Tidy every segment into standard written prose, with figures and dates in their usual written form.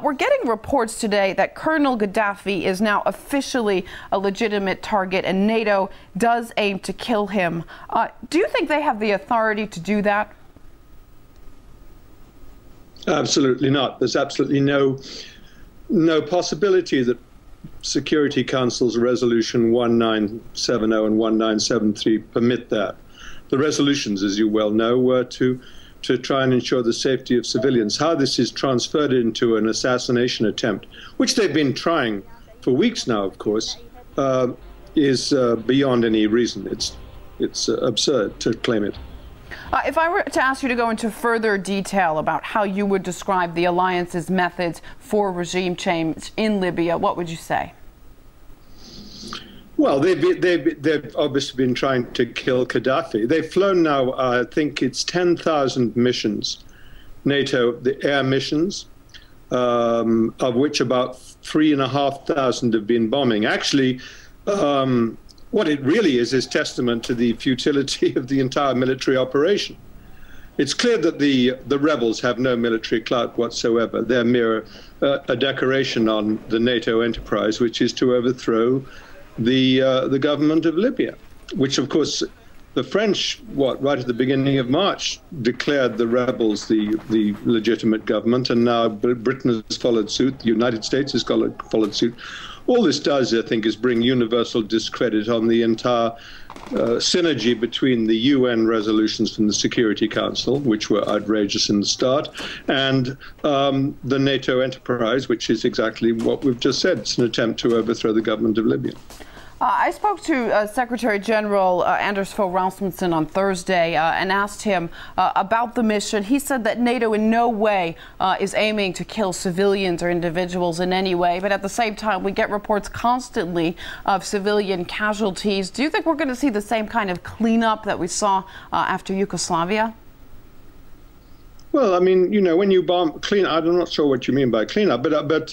We're getting reports today that Colonel Gaddafi is now officially a legitimate target and NATO does aim to kill him. Do you think they have the authority to do that? Absolutely not. There's absolutely no possibility that Security Council's Resolution 1970 and 1973 permit that. The resolutions, as you well know, were to try and ensure the safety of civilians. How this is transferred into an assassination attempt, which they've been trying for weeks now, of course, is beyond any reason. It's absurd to claim it. If I were to ask you to go into further detail about how you would describe the alliance's methods for regime change in Libya, what would you say? Well, they've obviously been trying to kill Gaddafi. They've flown now, I think it's 10,000 missions, NATO, the air missions, of which about 3,500 have been bombing. Actually, what it really is testament to the futility of the entire military operation. It's clear that the rebels have no military clout whatsoever. They're mere a decoration on the NATO enterprise, which is to overthrow the government of Libya, which, of course, the French, right at the beginning of March, declared the rebels the legitimate government, and now Britain has followed suit, the United States has followed suit. All this does, I think, is bring universal discredit on the entire synergy between the UN resolutions from the Security Council, which were outrageous in the start, and the NATO enterprise, which is exactly what we've just said. It's an attempt to overthrow the government of Libya. I spoke to Secretary General Anders Fogh Rasmussen on Thursday and asked him about the mission. He said that NATO in no way is aiming to kill civilians or individuals in any way, but at the same time we get reports constantly of civilian casualties. Do you think we're going to see the same kind of cleanup that we saw after Yugoslavia? Well, I mean, you know, when you bomb, I'm not sure what you mean by cleanup, but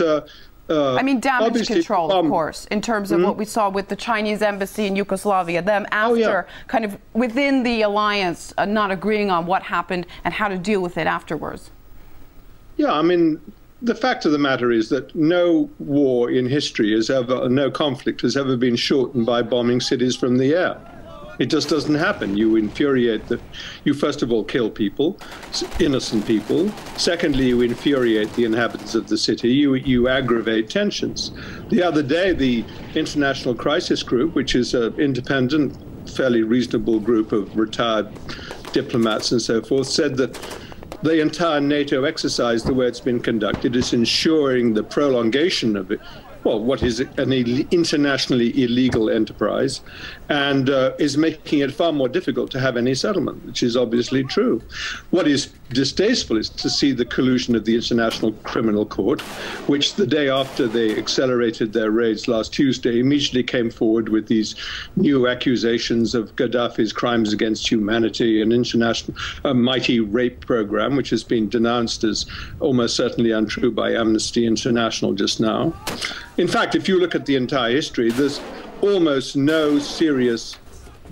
I mean damage control, of course, in terms of what we saw with the Chinese embassy in Yugoslavia, them after kind of within the alliance not agreeing on what happened and how to deal with it afterwards. Yeah, I mean, the fact of the matter is that no war in history no conflict has ever been shortened by bombing cities from the air. It just doesn't happen. You you first of all kill people, innocent people. Secondly, you infuriate the inhabitants of the city. You aggravate tensions. The other day, the International Crisis Group, which is an independent, fairly reasonable group of retired diplomats and so forth, said that the entire NATO exercise, the way it's been conducted, is ensuring the prolongation of it. Well, what is an internationally illegal enterprise, and is making it far more difficult to have any settlement, which is obviously true. What is distasteful is to see the collusion of the International Criminal Court, which the day after they accelerated their raids last Tuesday, immediately came forward with these new accusations of Gaddafi's crimes against humanity, an international mighty rape program, which has been denounced as almost certainly untrue by Amnesty International just now. In fact, if you look at the entire history, there's almost no serious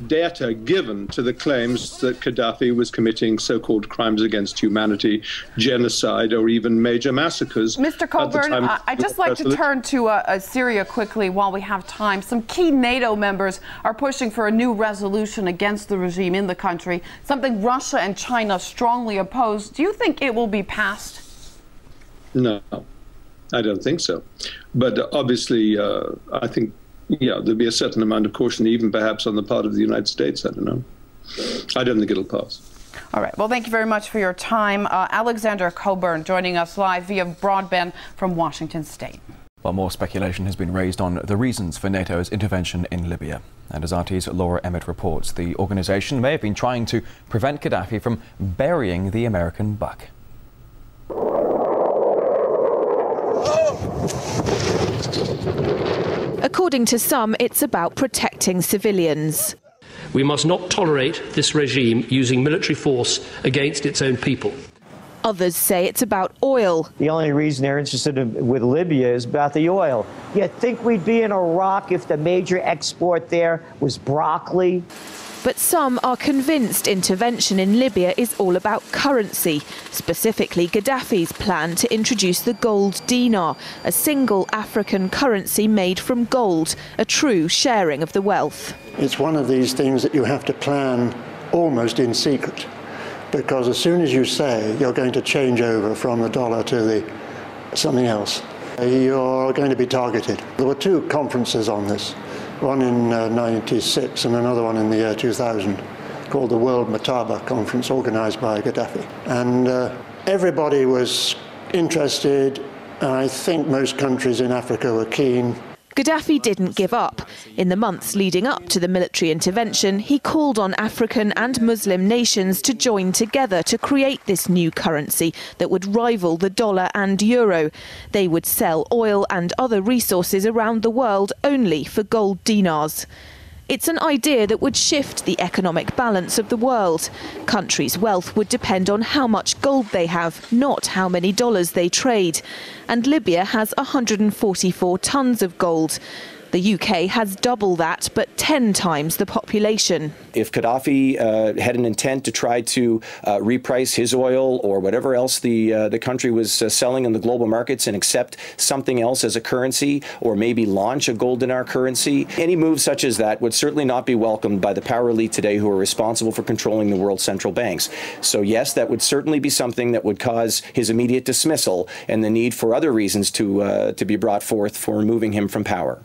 data given to the claims that Gaddafi was committing so-called crimes against humanity, genocide, or even major massacres. Mr. Coburn, I'd just like to turn to Syria quickly while we have time. Some key NATO members are pushing for a new resolution against the regime in the country, something Russia and China strongly oppose. Do you think it will be passed? No, I don't think so. But obviously, I think, there'll be a certain amount of caution, even perhaps on the part of the United States. I don't know. I don't think it'll pass. All right. Well, thank you very much for your time. Alexander Coburn joining us live via broadband from Washington State. Well, more speculation has been raised on the reasons for NATO's intervention in Libya. And as RT's Laura Emmett reports, the organisation may have been trying to prevent Gaddafi from burying the American buck. According to some, it's about protecting civilians. We must not tolerate this regime using military force against its own people. Others say it's about oil. The only reason they're interested with Libya is about the oil. You'd think we'd be in Iraq if the major export there was broccoli. But some are convinced intervention in Libya is all about currency, specifically Gaddafi's plan to introduce the gold dinar, a single African currency made from gold, a true sharing of the wealth. It's one of these things that you have to plan almost in secret, because as soon as you say you're going to change over from the dollar to something else, you're going to be targeted. There were two conferences on this. One in '96 and another one in the year 2000, called the World Mataba Conference, organised by Gaddafi. And everybody was interested, and I think most countries in Africa were keen. Gaddafi didn't give up. In the months leading up to the military intervention, he called on African and Muslim nations to join together to create this new currency that would rival the dollar and euro. They would sell oil and other resources around the world only for gold dinars. It's an idea that would shift the economic balance of the world. Countries' wealth would depend on how much gold they have, not how many dollars they trade. And Libya has 144 tons of gold. The UK has double that, but 10 times the population. If Gaddafi had an intent to try to reprice his oil or whatever else the country was selling in the global markets and accept something else as a currency, or maybe launch a gold dinar currency, any move such as that would certainly not be welcomed by the power elite today who are responsible for controlling the world's central banks. So yes, that would certainly be something that would cause his immediate dismissal and the need for other reasons to be brought forth for removing him from power.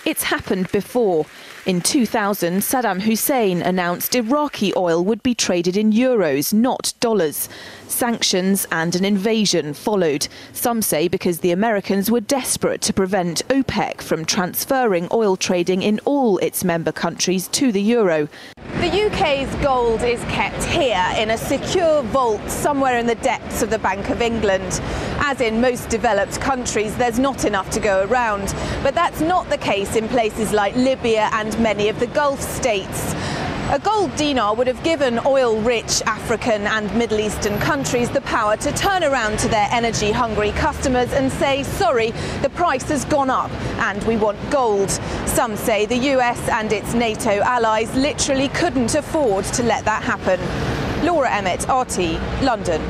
It's happened before. In 2000, Saddam Hussein announced Iraqi oil would be traded in euros, not dollars. Sanctions and an invasion followed. Some say because the Americans were desperate to prevent OPEC from transferring oil trading in all its member countries to the euro. The UK's gold is kept here in a secure vault somewhere in the depths of the Bank of England. As in most developed countries, there's not enough to go around. But that's not the case in places like Libya and many of the Gulf states. A gold dinar would have given oil-rich African and Middle Eastern countries the power to turn around to their energy-hungry customers and say, sorry, the price has gone up and we want gold. Some say the US and its NATO allies literally couldn't afford to let that happen. Laura Emmett, RT, London.